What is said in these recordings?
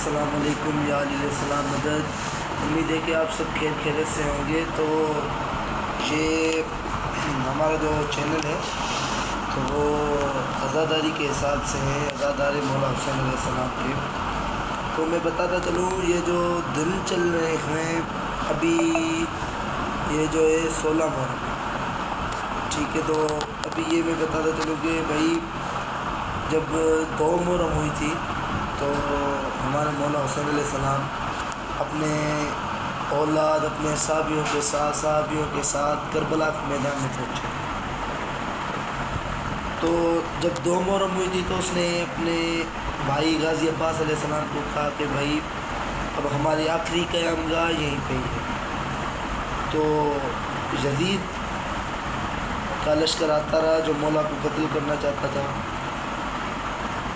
السلام علیکم یا علیہ السلام مدد۔ امید ہے کہ آپ سب خیریت سے ہوں گے۔ تو یہ ہمارا جو چینل ہے تو وہ عزاداری کے حساب سے ہے، عزادار مولا حسین علیہ السلام کے۔ تو میں بتاتا چلوں، یہ جو دن چل رہے ہیں ابھی، یہ جو ہے 16 محرم ہے، ٹھیک ہے۔ تو ابھی یہ میں بتاتا چلوں کہ بھائی جب 2 محرم ہوئی تھی تو ہمارے مولا حسین علیہ السلام اپنے اولاد، اپنے صحابیوں کے ساتھ کربلا کے میدان میں پہنچے۔ تو جب 2 محرم ہوئی تھی تو اس نے اپنے بھائی غازی عباس علیہ السلام کو کہا کہ بھائی اب ہماری آخری قیام گاہ یہیں پہ ہی ہے۔ تو یزید کا لشکر آتا رہا جو مولا کو قتل کرنا چاہتا تھا۔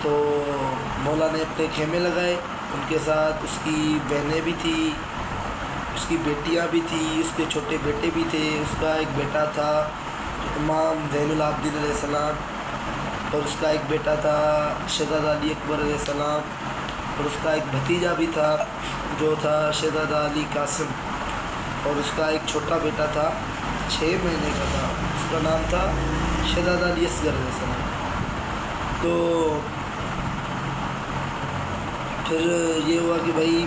تو مولا نے اپنے خیمے لگائے، ان کے ساتھ اس کی بہنیں بھی تھیں، اس کی بیٹیاں بھی تھیں، اس کے چھوٹے بیٹے بھی تھے۔ اس کا ایک بیٹا تھا امام زین العابدین علیہ السلام، اور اس کا ایک بیٹا تھا شہزادہ علی اکبر علیہ السلام، اور اس کا ایک بھتیجا بھی تھا جو تھا شہزادہ علی قاسم، اور اس کا ایک چھوٹا بیٹا تھا 6 مہینے کا تھا، اس کا نام تھا شہزادہ علی اصغر علیہ السلام۔ تو پھر یہ ہوا کہ بھائی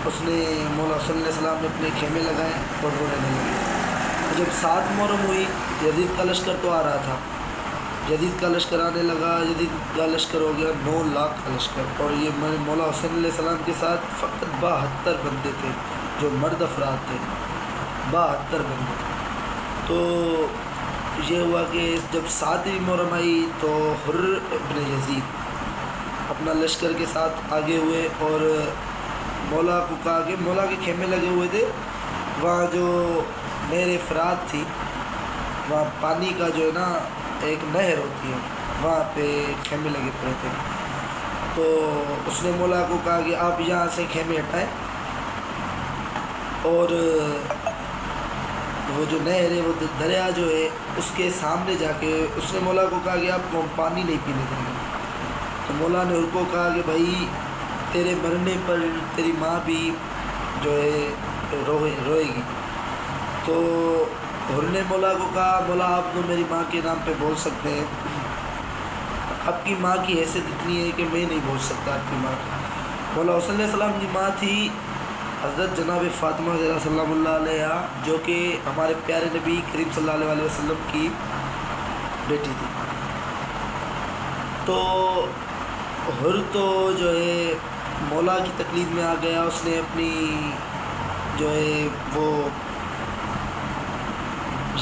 اس نے مولا حسین علیہ السلام نے اپنے خیمے لگائے اور وہ رہنے لگے۔ جب 7 محرم ہوئی، یزید کا لشکر تو آ رہا تھا، یزید کا لشکر آنے لگا، یزید کا لشکر ہو گیا 9 لاکھ کا لشکر، اور یہ مولا حسین علیہ السلام کے ساتھ فقط 72 بندے تھے جو مرد افراد تھے، 72 بندے تھے۔ تو یہ ہوا کہ جب 7ویں محرم آئی تو حر ابن یزید اپنا لشکر کے ساتھ آگے ہوئے اور مولا کو کہا کہ مولا کے خیمے لگے ہوئے تھے، وہاں جو نہر فرات تھی، وہاں پانی کا جو ہے نا ایک نہر ہوتی ہے، وہاں پہ خیمے لگے پڑے تھے۔ تو اس نے مولا کو کہا کہ آپ یہاں سے خیمے ہٹائیں، اور وہ جو نہر ہے، وہ دریا جو ہے اس کے سامنے جا کے اس نے مولا کو کہا کہ آپ کو پانی نہیں پینے دیں گے۔ تو مولا نے ان کو کہا کہ بھائی تیرے مرنے پر تیری ماں بھی جو ہے روئے گی۔ تو حر نے مولا کو کہا مولا آپ تو میری ماں کے نام پہ بول سکتے ہیں، آپ کی ماں کی حیثیت اتنی ہے کہ میں نہیں بول سکتا آپ کی ماں کی۔ مولا حسین علیہ السلام کی ماں تھی حضرت جناب فاطمہ زہرا سلام اللہ علیہ، جو کہ ہمارے پیارے نبی کریم صلی اللہ علیہ وسلم کی بیٹی تھی۔ تو حر تو جو ہے مولا کی تقلید میں آ گیا، اس نے اپنی جو ہے وہ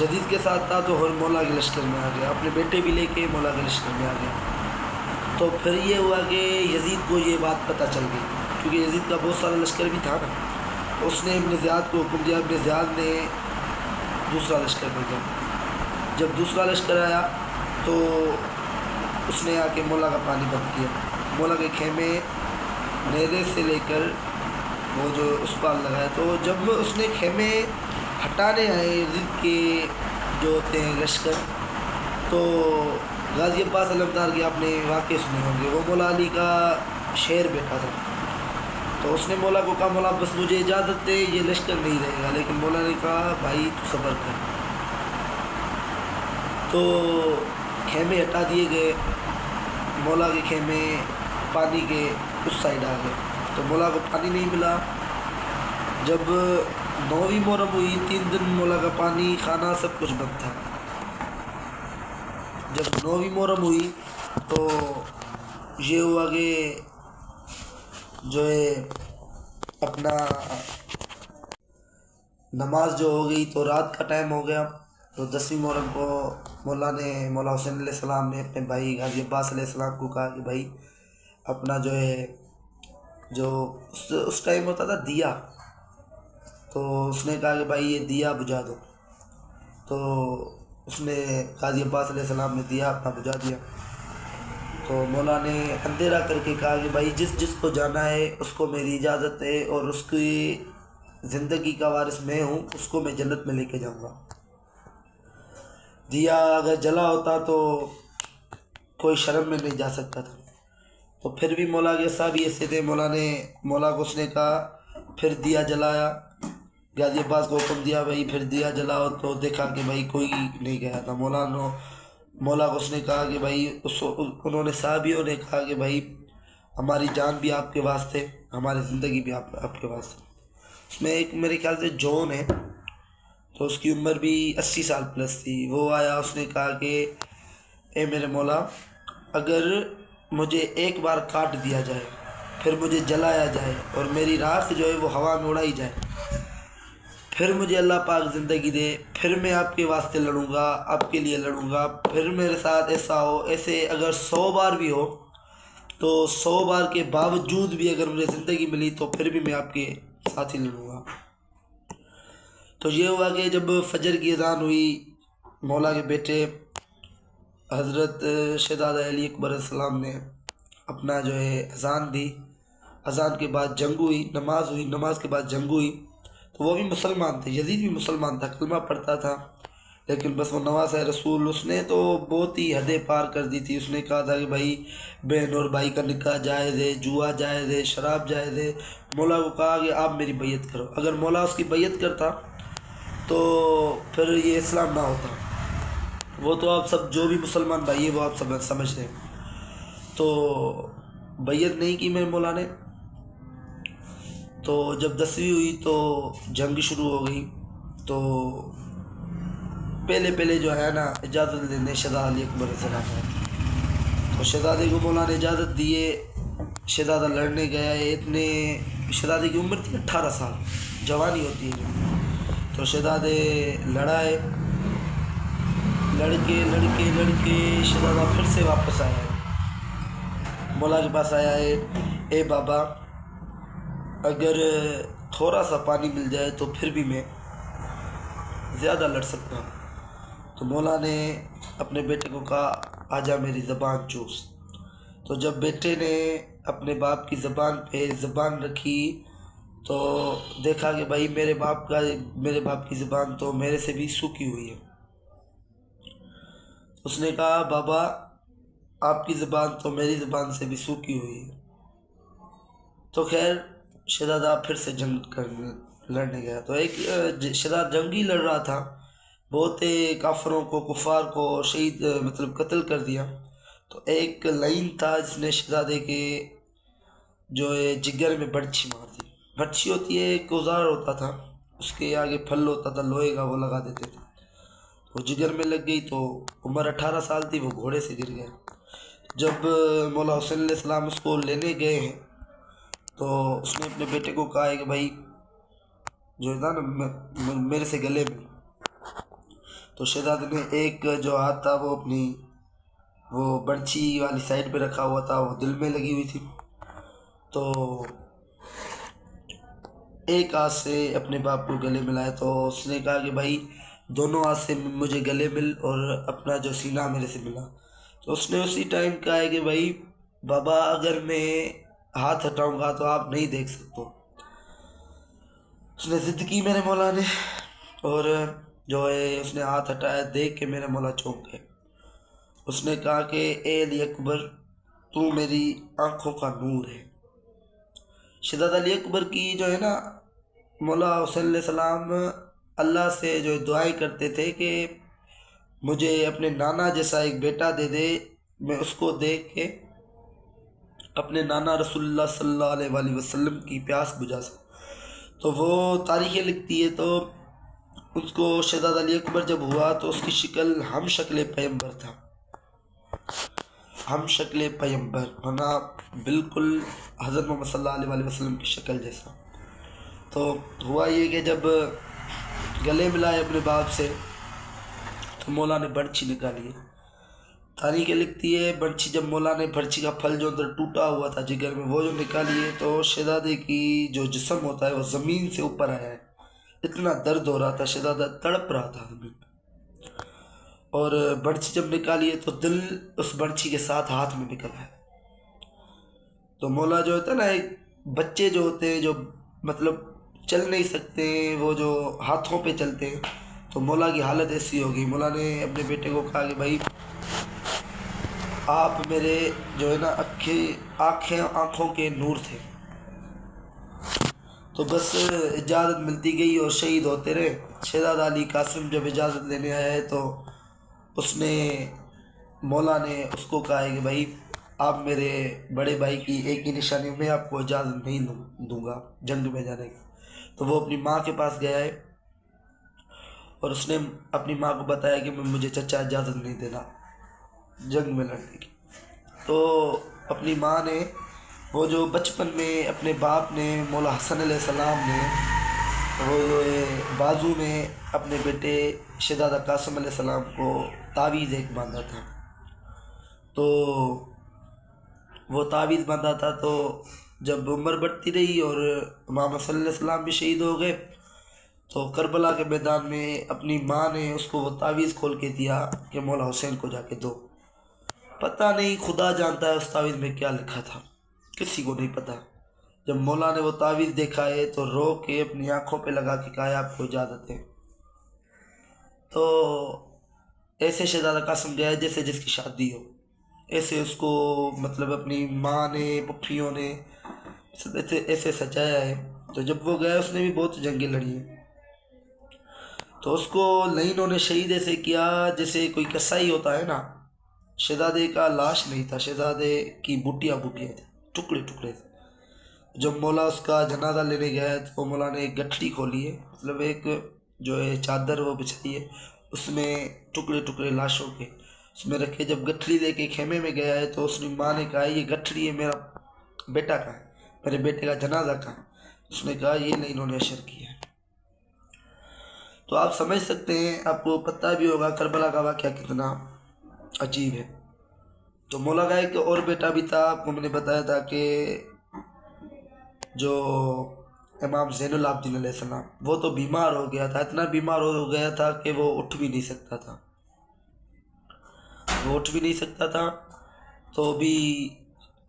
یزید کے ساتھ تھا تو حر مولا کے لشکر میں آ گیا، اپنے بیٹے بھی لے کے مولا کے لشکر میں آ گیا۔ تو پھر یہ ہوا کہ یزید کو یہ بات پتہ چل گئی، کیونکہ یزید کا بہت سارا لشکر بھی تھا نا، تو اس نے ابن زیاد کو حکم دیا، ابن زیاد نے دوسرا لشکر بھیجا۔ جب دوسرا لشکر آیا تو اس نے آ کے مولا کا پانی بند کیا، مولا کے خیمے نیزے سے لے کر وہ جو اس پار لگایا۔ تو جب اس نے خیمے ہٹانے آئے یزید کے جو ہوتے ہیں لشکر، تو غازی عباس علمدار کے آپ نے واقعے سنے ہوں گے، وہ مولا علی کا شیر بیٹا تھا۔ تو اس نے مولا کو کہا مولا بس مجھے اجازت دے، یہ لشکر نہیں رہے گا، لیکن مولا نے کہا بھائی تو صبر کر۔ تو خیمے ہٹا دیے گئے، مولا کے خیمے پانی کے اس سائڈ آ گئے، تو مولا کو پانی نہیں ملا۔ جب 9ویں محرم ہوئی، 3 دن مولا کا پانی، کھانا سب کچھ بند تھا۔ جب 9ویں محرم ہوئی تو یہ ہوا کہ جو ہے اپنا نماز جو ہو گئی تو رات کا ٹائم ہو گیا۔ تو 10ویں محرم کو مولا حسین علیہ السلام نے اپنے بھائی غازی عباس علیہ السلام کو کہا کہ بھائی اپنا جو ہے جو اس ٹائم ہوتا تھا دیا، تو اس نے کہا کہ بھائی یہ دیا بجھا دو۔ تو اس نے غازی عباس علیہ السلام نے دیا اپنا بجھا دیا۔ تو مولا نے اندھیرا کر کے کہا کہ بھائی جس کو جانا ہے اس کو میری اجازت ہے، اور اس کی زندگی کا وارث میں ہوں، اس کو میں جنت میں لے کے جاؤں گا۔ دیا اگر جلا ہوتا تو کوئی شرم میں نہیں جا سکتا تھا۔ تو پھر بھی مولا کے صاحب ایسے تھے، مولا کو اس نے کہا پھر دیا جلایا، غازی عباس کو حکم دیا بھائی پھر دیا جلاؤ، تو دیکھا کہ بھائی کوئی نہیں گیا تھا۔ مولا کو اس نے کہا کہ بھائی انہوں نے صحابیوں نے کہا کہ بھائی ہماری جان بھی آپ کے واسطے، ہماری زندگی بھی آپ کے واسطے۔ اس میں ایک میرے خیال سے جون ہے، تو اس کی عمر بھی 80 سال پلس تھی۔ وہ آیا، اس نے کہا کہ اے میرے مولا، اگر مجھے ایک بار کاٹ دیا جائے، پھر مجھے جلایا جائے اور میری راکھ جو ہے وہ ہوا میں اڑائی جائے، پھر مجھے اللہ پاک زندگی دے، پھر میں آپ کے واسطے لڑوں گا، آپ کے لیے لڑوں گا، پھر میرے ساتھ ایسا ہو، ایسے اگر 100 بار بھی ہو تو 100 بار کے باوجود بھی اگر مجھے زندگی ملی تو پھر بھی میں آپ کے ساتھ ہی لڑوں گا۔ تو یہ ہوا کہ جب فجر کی اذان ہوئی، مولا کے بیٹے حضرت شہزادہ علی اکبر علیہ السلام نے اپنا جو ہے اذان دی، اذان کے بعد جنگ ہوئی، نماز ہوئی، نماز کے بعد جنگ ہوئی۔ تو وہ بھی مسلمان تھے، یزید بھی مسلمان تھا، کلمہ پڑھتا تھا، لیکن بس وہ نواز رسول اس نے تو بہت ہی حدیں پار کر دی تھی۔ اس نے کہا تھا کہ بھائی بہن اور بھائی کا نکاح جائز ہے، جوا جائز ہے، شراب جائز ہے۔ مولا کو کہا کہ آپ میری بیعت کرو۔ اگر مولا اس کی بیعت کرتا تو پھر یہ اسلام نہ ہوتا۔ وہ تو آپ سب جو بھی مسلمان بھائی ہے وہ آپ سب سمجھتے ہیں۔ تو بیعت نہیں کی میرے مولا نے۔ تو جب 10ویں ہوئی تو جنگ شروع ہو گئی۔ تو پہلے جو ہے نا اجازت دینے شہزادہ علی اکبر علیہ السلام ہے، تو شہزادے کو مولا نے اجازت دیے، شہزادہ لڑنے گیا ہے۔ شہزادے کی عمر تھی 18 سال، جوانی ہوتی ہے۔ تو شہزادے لڑائے، لڑکے شہزادہ پھر سے واپس آیا ہے، مولا کے پاس آیا ہے، اے بابا اگر تھوڑا سا پانی مل جائے تو پھر بھی میں زیادہ لڑ سکتا ہوں۔ تو مولا نے اپنے بیٹے کو کہا آجا میری زبان چوس۔ تو جب بیٹے نے اپنے باپ کی زبان پہ زبان رکھی تو دیکھا کہ بھائی میرے باپ کی زبان تو میرے سے بھی سوکھی ہوئی ہے۔ اس نے کہا بابا آپ کی زبان تو میری زبان سے بھی سوکھی ہوئی ہے۔ تو خیر شہزادہ پھر سے جنگ لڑنے گیا۔ تو ایک شہزادہ جنگی لڑ رہا تھا، بہت کافروں کو، کفار کو شہید قتل کر دیا۔ تو ایک لعین تھا جس نے شہزادے کے جو ہے جگر میں برچھی مار دی۔ برچھی ہوتی ہے ایک اوزار ہوتا تھا، اس کے آگے پھل ہوتا تھا لوہے کا، وہ لگا دیتے تھے۔ وہ جگر میں لگ گئی تو عمر 18 سال تھی، وہ گھوڑے سے گر گئے۔ جب مولا حسین علیہ السلام اس کو لینے گئے ہیں تو اس نے اپنے بیٹے کو کہا ہے کہ بھائی جو ہے نا میرے سے گلے میں۔ تو شہزادے نے ایک جو ہاتھ تھا وہ برچھی والی سائڈ پہ رکھا ہوا تھا، وہ دل میں لگی ہوئی تھی۔ تو ایک ہاتھ سے اپنے باپ کو گلے ملایا۔ تو اس نے کہا کہ بھائی دونوں ہاتھ سے مجھے گلے مل اور اپنا جو سینہ میرے سے ملا۔ تو اس نے اسی ٹائم کہا ہے کہ بھائی بابا اگر میں ہاتھ ہٹاؤں گا تو آپ نہیں دیکھ سکتے۔ اس نے ضد کی میرے مولا نے، اور جو ہے اس نے ہاتھ ہٹایا، دیکھ کے میرے مولا چونک گئے۔ اس نے کہا کہ اے علی اکبر تو میری آنکھوں کا نور ہے۔ شہزادہ علی اکبر کی جو ہے نا مولا حسین علیہ السلام اللہ سے جو دعائیں کرتے تھے کہ مجھے اپنے نانا جیسا ایک بیٹا دے دے، میں اس کو دیکھ کے اپنے نانا رسول اللہ صلی اللہ علیہ وآلہ وسلم کی پیاس بجھا سکوں۔ تو وہ تاریخیں لکھتی ہے، تو اس کو شہزادہ علی اکبر جب ہوا تو اس کی شکل ہم شکل پیغمبر تھا، ہم شکل پیغمبر ہونا بالکل حضرت محمد صلی اللہ علیہ وآلہ وسلم کی شکل جیسا۔ تو ہوا یہ کہ جب گلے ملائے اپنے باپ سے تو مولا نے برچھی نکالی ہے۔ تاریخ لکھتی ہے برچھی، جب مولا نے برچھی کا پھل جو اندر ٹوٹا ہوا تھا جگر میں وہ جو نکالی ہے تو شہزادے کی جو جسم ہوتا ہے وہ زمین سے اوپر آیا ہے، اتنا درد ہو رہا تھا، شہزادہ تڑپ رہا تھا زمین پہ۔ اور برچھی جب نکالی ہے تو دل اس برچھی کے ساتھ ہاتھ میں نکلا ہے۔ تو مولا جو ہوتا ہے نا، ایک بچے جو ہوتے ہیں جو چل نہیں سکتے، وہ جو ہاتھوں پہ چلتے ہیں، تو مولا کی حالت ایسی ہو گئی۔ مولا نے اپنے بیٹے کو کہا کہ بھائی آپ میرے جو ہے نا آنکھوں کے نور تھے. تو بس اجازت ملتی گئی اور شہید ہوتے رہے. شہزادہ علی قاسم جب اجازت لینے آیا ہے تو اس نے مولا نے اس کو کہا ہے کہ بھائی آپ میرے بڑے بھائی کی ایک ہی نشانی میں آپ کو اجازت نہیں دوں گا جنگ میں جانے کی. تو وہ اپنی ماں کے پاس گیا ہے اور اس نے اپنی ماں کو بتایا کہ مجھے چچا اجازت نہیں دینا جنگ میں لڑنے کی. تو اپنی ماں نے وہ جو بچپن میں اپنے باپ نے مولا حسن علیہ السلام نے وہ بازو میں اپنے بیٹے شہزادہ قاسم علیہ السلام کو تعویذ ایک باندھا تھا. تو وہ تعویذ باندھا تھا تو جب عمر بڑھتی رہی اور امام صلی اللہ علیہ وسلم بھی شہید ہو گئے تو کربلا کے میدان میں اپنی ماں نے اس کو وہ تعویذ کھول کے دیا کہ مولا حسین کو جا کے دو. پتہ نہیں، خدا جانتا ہے اس تعویذ میں کیا لکھا تھا، کسی کو نہیں پتہ. جب مولا نے وہ تعویذ دیکھا ہے تو رو کے اپنی آنکھوں پہ لگا کے کہا آپ کو اجازت ہے. تو ایسے شہزادہ قاسم گیا جیسے جس کی شادی ہو، ایسے اس کو مطلب اپنی ماں نے پھپھیوں نے ایسے سجایا ہے. تو جب وہ گیا اس نے بھی بہت جنگیں لڑی ہیں. تو اس کو لائنوں نے شہید ایسے کیا جیسے کوئی کسائی ہوتا ہے نا. شہزادے کا لاش نہیں تھا، شہزادے کی بوٹیاں تھیں، ٹکڑے ٹکڑے تھے. جب مولا اس کا جنازہ لینے گیا تو مولا نے ایک گٹھڑی کھولی ہے، مطلب ایک جو ہے چادر وہ بچھائی ہے، اس میں ٹکڑے ٹکڑے لاشوں کے اس میں رکھے. جب گٹھڑی لے کے خیمے میں گیا ہے تو اس نے ماں نے کہا یہ گٹھڑی ہے، میرا بیٹا کہاں ہے، میرے بیٹے کا جنازہ کہاں ہے؟ اس نے کہا یہ نہیں، انہوں نے اشر کیا ہے. تو آپ سمجھ سکتے ہیں، آپ کو پتہ بھی ہوگا کربلا کا واقعہ کتنا عجیب ہے. تو مولا کا ایک اور بیٹا بھی تھا، آپ کو میں نے بتایا تھا کہ جو امام زین العابدین علیہ السلام، وہ تو بیمار ہو گیا تھا، اتنا بیمار ہو گیا تھا کہ وہ اٹھ بھی نہیں سکتا تھا. تو بھی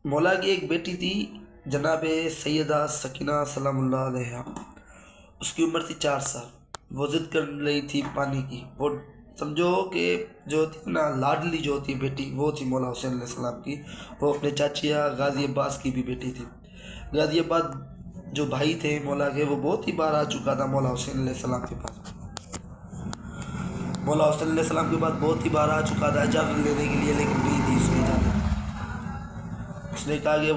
مولا کی ایک بیٹی تھی جناب سیدہ سکینہ سلام اللہ علیہ، اس کی عمر تھی 4 سال. وہ ضد کر رہی تھی پانی کی. وہ سمجھو کہ جو تھی نا لاڈلی جو ہوتی بیٹی، وہ تھی مولا حسین علیہ السلام کی. وہ اپنے چاچیا غازی عباس کی بھی بیٹی تھی. غازی عباس جو بھائی تھے مولا کے، وہ بہت ہی بار آ چکا تھا مولا حسین علیہ السلام کے پاس. مولا حسین علیہ السلام کے پاس بہت ہی بار آ چکا تھا اجازت لینے کے لیے، لیکن نہیں دی اس نے اجازت. اس نے کہا کہ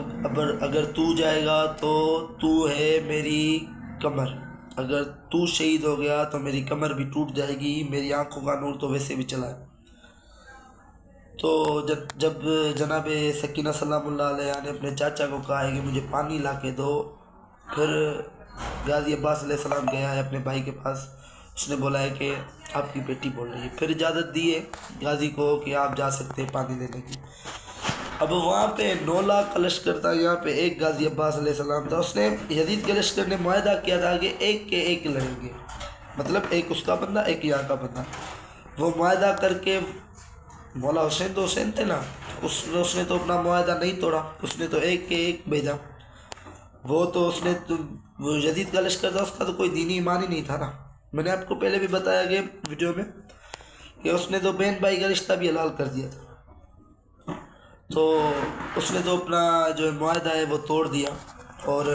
اگر تو جائے گا تو تو ہے میری کمر، اگر تو شہید ہو گیا تو میری کمر بھی ٹوٹ جائے گی، میری آنکھوں کا نور تو ویسے بھی چلا ہے. تو جب جناب سکینہ سلام اللہ علیہ نے اپنے چاچا کو کہا ہے کہ مجھے پانی لا کے دو، پھر غازی عباس علیہ السلام گیا ہے اپنے بھائی کے پاس. اس نے بولا ہے کہ آپ کی بیٹی بول رہی ہے. پھر اجازت دی ہے غازی کو کہ آپ جا سکتے ہیں پانی لینے کی. اب وہاں پہ 9 لاکھ کا لشکر تھا، یہاں پہ ایک غازی عباس علیہ السلام تھا. اس نے یزید کے لشکر نے معاہدہ کیا تھا کہ ایک کے ایک لڑیں گے، مطلب ایک اس کا بندہ ایک یہاں کا بندہ. وہ معاہدہ کر کے مولا حسین تو حسین تھے نا، اس نے تو اپنا معاہدہ نہیں توڑا، اس نے تو ایک کے ایک بھیجا. وہ تو اس نے وہ یزید کا لشکر تھا، اس کا تو کوئی دینی ایمان ہی نہیں تھا نا. میں نے آپ کو پہلے بھی بتایا کہ ویڈیو میں کہ اس نے تو بہن بھائی کا رشتہ بھی حلال کر دیا تھا. تو اس نے تو اپنا جو معاہدہ ہے وہ توڑ دیا اور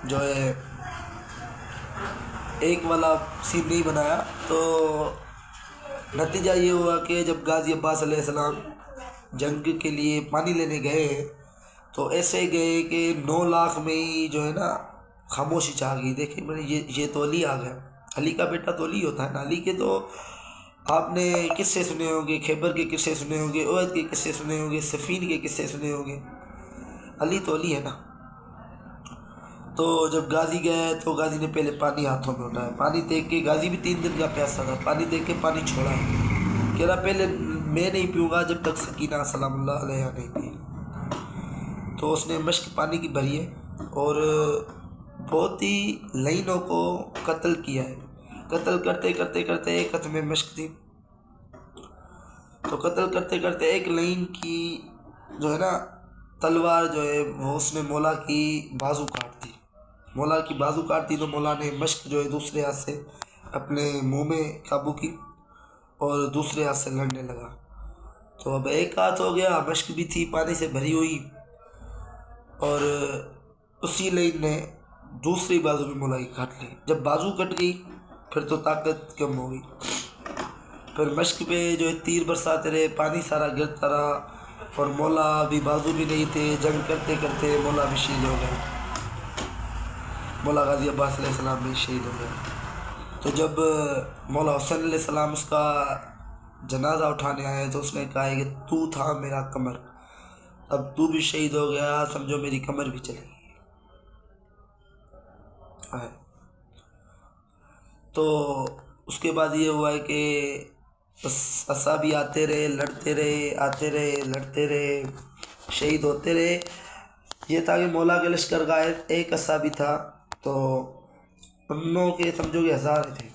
جو ہے ایک والا سین نہیں بنایا. تو نتیجہ یہ ہوا کہ جب غازی عباس علیہ السلام جنگ کے لیے پانی لینے گئے تو ایسے گئے کہ 9 لاکھ میں ہی جو ہے نا خاموشی چھا گئی. دیکھیں میں نے یہ تو علی آ گیا. علی کا بیٹا تو علی ہوتا ہے نا. علی کے تو آپ نے قصے سنے ہوں گے، خیبر کے قصے سنے ہوں گے، احد کے قصے سنے ہوں گے، صفین کے قصے سنے ہوں گے. علی تو علی ہے نا. تو جب غازی گئے تو غازی نے پہلے پانی ہاتھوں میں اٹھایا. پانی دیکھ کے غازی بھی 3 دن کا پیاسا تھا. پانی دیکھ کے پانی چھوڑا ہے، کہہ رہا پہلے میں نہیں پیوں گا جب تک سکینہ سلام اللہ علیہ نہیں پی. تو اس نے مشک پانی کی بھری ہے اور بہت ہی لائنوں کو قتل کیا ہے. قتل کرتے کرتے کرتے ایک ہاتھ میں مشک تھی، تو قتل کرتے کرتے ایک لائن کی جو ہے نا تلوار جو ہے وہ اس نے مولا کی بازو کاٹ دی. مولا کی بازو کاٹ دی تو مولا نے مشک جو ہے دوسرے ہاتھ سے اپنے منہ میں قابو کی اور دوسرے ہاتھ سے لڑنے لگا. تو اب ایک ہاتھ ہو گیا، مشک بھی تھی پانی سے بھری ہوئی، اور اسی لائن نے دوسری بازو بھی مولا کی کاٹ لی۔ جب بازو کٹ گئی پھر تو طاقت کم ہو گئی، پھر مشک پہ جو ہے تیر برساتے رہے، پانی سارا گرتا رہا، اور مولا بھی بازو بھی نہیں تھے، جنگ کرتے کرتے مولا بھی شہید ہو گئے، مولا غازی عباس علیہ السلام بھی شہید ہو گئے۔ تو جب مولا حسین علیہ السلام اس کا جنازہ اٹھانے آئے تو اس نے کہا ہے کہ تو تھا میرا کمر، اب تو بھی شہید ہو گیا، سمجھو میری کمر بھی چلی گئی۔ تو اس کے بعد یہ ہوا ہے کہ اصحابی آتے رہے، لڑتے رہے، آتے رہے، لڑتے رہے، شہید ہوتے رہے۔ یہ تھا کہ مولا کے لشکر کا ایک اصحابی تھا، تو انہوں کے سمجھو کہ 1000 تھے،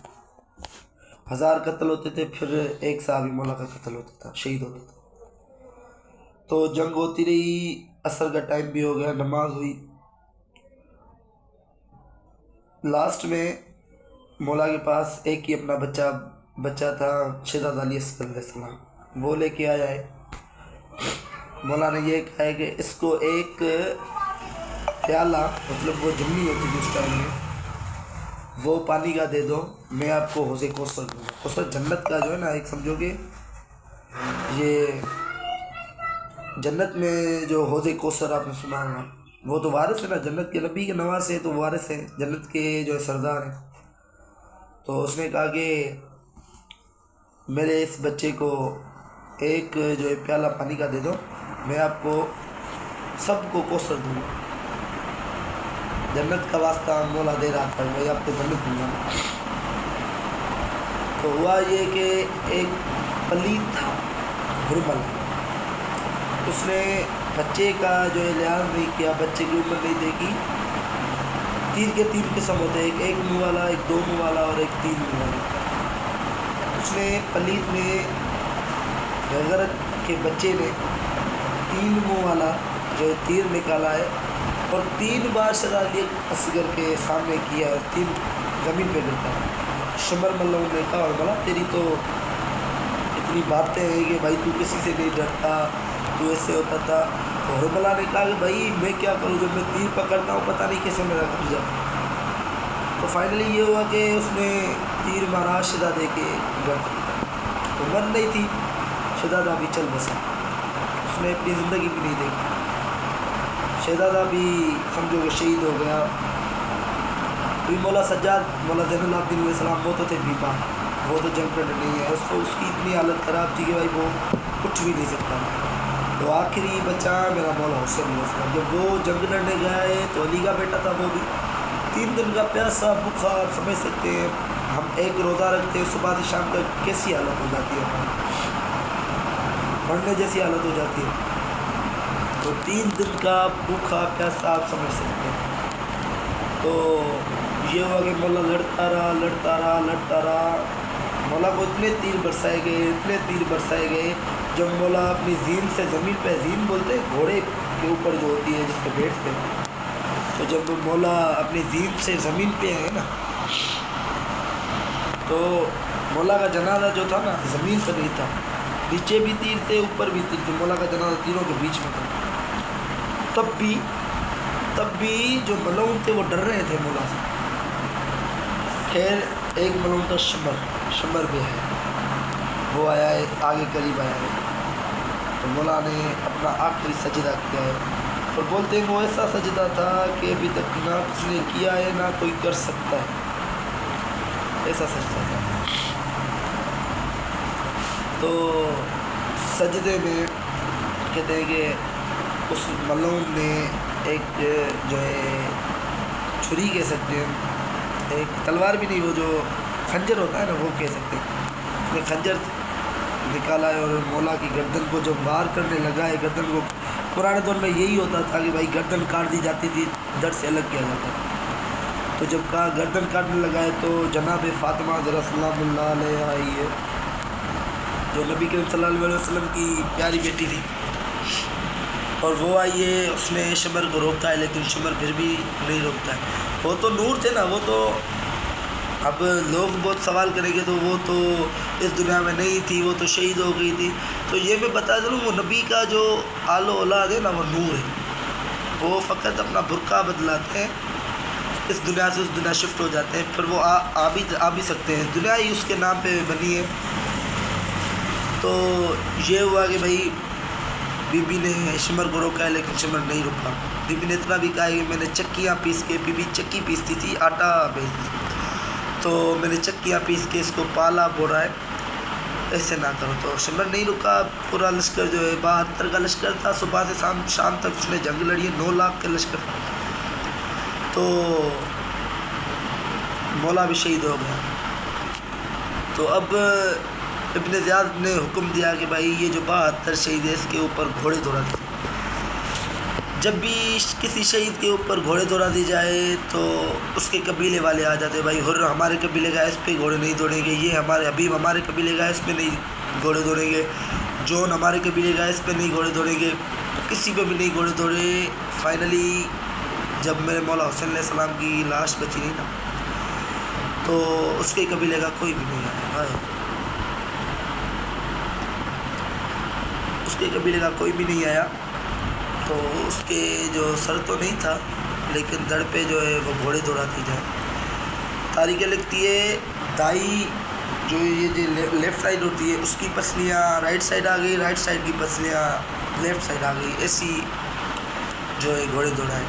1000 قتل ہوتے تھے، پھر ایک صحابی مولا کا قتل ہوتا تھا، شہید ہوتا تھا۔ تو جنگ ہوتی رہی، عصر کا ٹائم بھی ہو گیا، نماز ہوئی، لاسٹ میں مولا کے پاس ایک ہی اپنا بچہ تھا، شہزادہ علی اصغر علیہ السلام، وہ لے کے آیا ہے۔ مولا نے یہ کہا ہے کہ اس کو ایک پیالہ، مطلب وہ جمنی ہوتی تھی اس ٹائم میں، وہ پانی کا دے دو، میں آپ کو حوض کوثر دوں گا۔ کوثر جنت کا جو ہے نا، ایک سمجھو کہ یہ جنت میں جو حوض کوثر آپ نے سنا ہوگا، وہ تو وارث ہے نا، جنت کے نبی کے نواز سے تو وارث ہیں، جنت کے جو ہے سردار ہیں۔ تو اس نے کہا کہ میرے اس بچے کو ایک جو ہے پیالہ پانی کا دے دو، میں آپ کو سب کو کوثر دوں گا۔ جنت کا واسطہ مولا دے رہا تھا، میں آپ کو جنت دوں گا۔ تو ہوا یہ کہ ایک پلیت تھا ہرمل، اس نے بچے کا جو ہے لحاظ نہیں کیا، بچے کی عمر نہیں دیکھی۔ تیر کے 3 قسم ہوتے ہیں، ایک منہ والا، ایک 2 منہ والا اور ایک 3 منہ والا۔ اس نے پلیت نے غرق کے بچے نے 3 منہ والا جو تیر نکالا ہے، اور 3 بار شہزادہ علی اصغر کے سامنے کیا، اور 3 زمین پہ گرتا ہے۔ شمر ملوں نے کہا، اور بولا تیری تو اتنی باتیں ہیں کہ بھائی تو کسی سے نہیں ڈرتا، تو ایسے ہوتا تھا۔ تو حرملہ نے کہا کہ بھائی میں کیا کروں، جب میں تیر پکڑتا ہوں پتہ نہیں کیسے میرا کٹ جاتا۔ تو فائنلی یہ ہوا کہ اس نے تیر مارا شہزادے کے گردن پر، عمر نہیں تھی، شہزادہ بھی چل بسا، اس نے اپنی زندگی بھی نہیں دیکھی، شہزادہ بھی سمجھو کہ شہید ہو گیا۔ ابھی مولا سجاد، مولا زین العابدین علیہ السلام، وہ تو تھے بیمار، وہ تو جنگ کرنے نہیں ہے، اس کی اتنی حالت خراب تھی کہ بھائی وہ اٹھ بھی نہیں سکتا۔ تو آخری بچہ میرا مولا حسین علیہ السلام، جب وہ جنگ لڑنے گئے تو علی کا بیٹا تھا، وہ بھی 3 دن کا پیاسا بھوکا، آپ سمجھ سکتے ہیں، ہم ایک روزہ رکھتے ہیں، صبح سے شام تک کیسی حالت ہو جاتی ہے، مرنے جیسی حالت ہو جاتی ہے۔ تو 3 دن کا بھوکا پیاسا، آپ سمجھ سکتے ہیں۔ تو یہ ہوا کہ مولا لڑتا رہا، مولا کو اتنے تیر برسائے گئے، جب مولا اپنی زین سے زمین پہ، زین بولتے ہیں گھوڑے کے اوپر جو ہوتی ہے جس پہ بیٹھتے ہیں، تو جب مولا اپنی زین سے زمین پہ ہے نا، تو مولا کا جنازہ جو تھا نا زمین پہ نہیں تھا، نیچے بھی تیر تھے، اوپر بھی تیر تھے، مولا کا جنازہ تیروں کے بیچ میں تھا۔ تب بھی جو ملعون تھے وہ ڈر رہے تھے مولا سے۔ خیر ایک ملعون تھا شمر بھی ہے، وہ آیا ہے، آگے قریب آیا ہے، تو مولا نے اپنا آخری سجدہ کیا ہے، اور بولتے ہیں وہ ایسا سجدہ تھا کہ ابھی تک نہ کسی نے کیا ہے نہ کوئی کر سکتا ہے، ایسا سجدہ تھا۔ تو سجدے میں کہتے ہیں کہ اس ملعون نے ایک جو ہے چھری کہہ سکتے ہیں، ایک تلوار بھی نہیں، وہ جو خنجر ہوتا ہے نا وہ کہہ سکتے ہیں، اس نے خنجر نکالا ہے، اور مولا کی گردن کو جب وار کرنے لگا ہے، گردن کو، پرانے دور میں یہی ہوتا تھا کہ بھائی گردن کاٹ دی جاتی تھی، در سے الگ کیا جاتا تھا۔ تو جب کہا گردن کاٹنے لگا ہے تو جناب فاطمہ ذرا سلام اللہ علیہ آئی ہے، جو نبی کریم صلی اللہ علیہ وسلم کی پیاری بیٹی تھی، اور وہ آئی ہے، اس نے شمر کو روکا ہے، لیکن شمر پھر بھی نہیں روکتا ہے، وہ تو نور تھے نا، وہ تو اب لوگ بہت سوال کریں گے تو وہ تو اس دنیا میں نہیں تھی، وہ تو شہید ہو گئی تھی. تو یہ میں بتا دوں وہ نبی کا جو آل و اولاد ہے نا وہ نور ہے. وہ فقط اپنا برقع بدلاتے ہیں، اس دنیا سے اس دنیا شفٹ ہو جاتے ہیں، پھر وہ آ بھی سکتے ہیں. دنیا ہی اس کے نام پہ بنی ہے. تو یہ ہوا کہ بھائی بی بی نے شمر کو روکا ہے لیکن شمر نہیں رکا. بی بی نے اتنا بھی کہا کہ میں نے چکیاں پیس کے، بی بی چکی پیستی تھی، آٹا بیچتی، تو میں نے چکیاں پیس کے اس کو پالا بوڑھا ہے، ایسے نہ کرو. تو شمر نہیں رکا. پورا لشکر جو ہے 72 کا لشکر تھا، صبح سے شام تک اس نے جنگ لڑی ہے، 9 لاکھ کا لشکر. تو مولا بھی شہید ہو گیا. تو اب ابن زیاد نے حکم دیا کہ بھائی یہ جو 72 شہید ہے اس کے اوپر گھوڑے دوڑا دی. جب بھی کسی شہید کے اوپر گھوڑے دوڑا دی جائے تو اس کے قبیلے والے آ جاتے، بھائی حر ہمارے قبیلے کا اس پہ گھوڑے نہیں دوڑیں گے، یہ ہمارے حبیب ہمارے قبیلے کا اس پہ نہیں گھوڑے دوڑیں گے، جون ہمارے قبیلے کا اس پہ نہیں گھوڑے دوڑیں گے، کسی پہ بھی نہیں گھوڑے دوڑے. فائنلی جب میرے مولا حسین علیہ السلام کی لاش بچی نہیں نا تو اس کے قبیلے کا کوئی بھی نہیں آیا. اس کے قبیلے کا کوئی بھی نہیں آیا. تو اس کے جو سر تو نہیں تھا لیکن دڑ پہ جو ہے وہ گھوڑے دوڑاتی جائے. تاریخ لکھتی ہے دائی جو یہ لیفٹ سائڈ ہوتی ہے اس کی پسلیاں رائٹ سائڈ آ گئی، رائٹ سائڈ کی پسلیاں لیفٹ سائڈ آ گئی، ایسی جو ہے گھوڑے دوڑائے.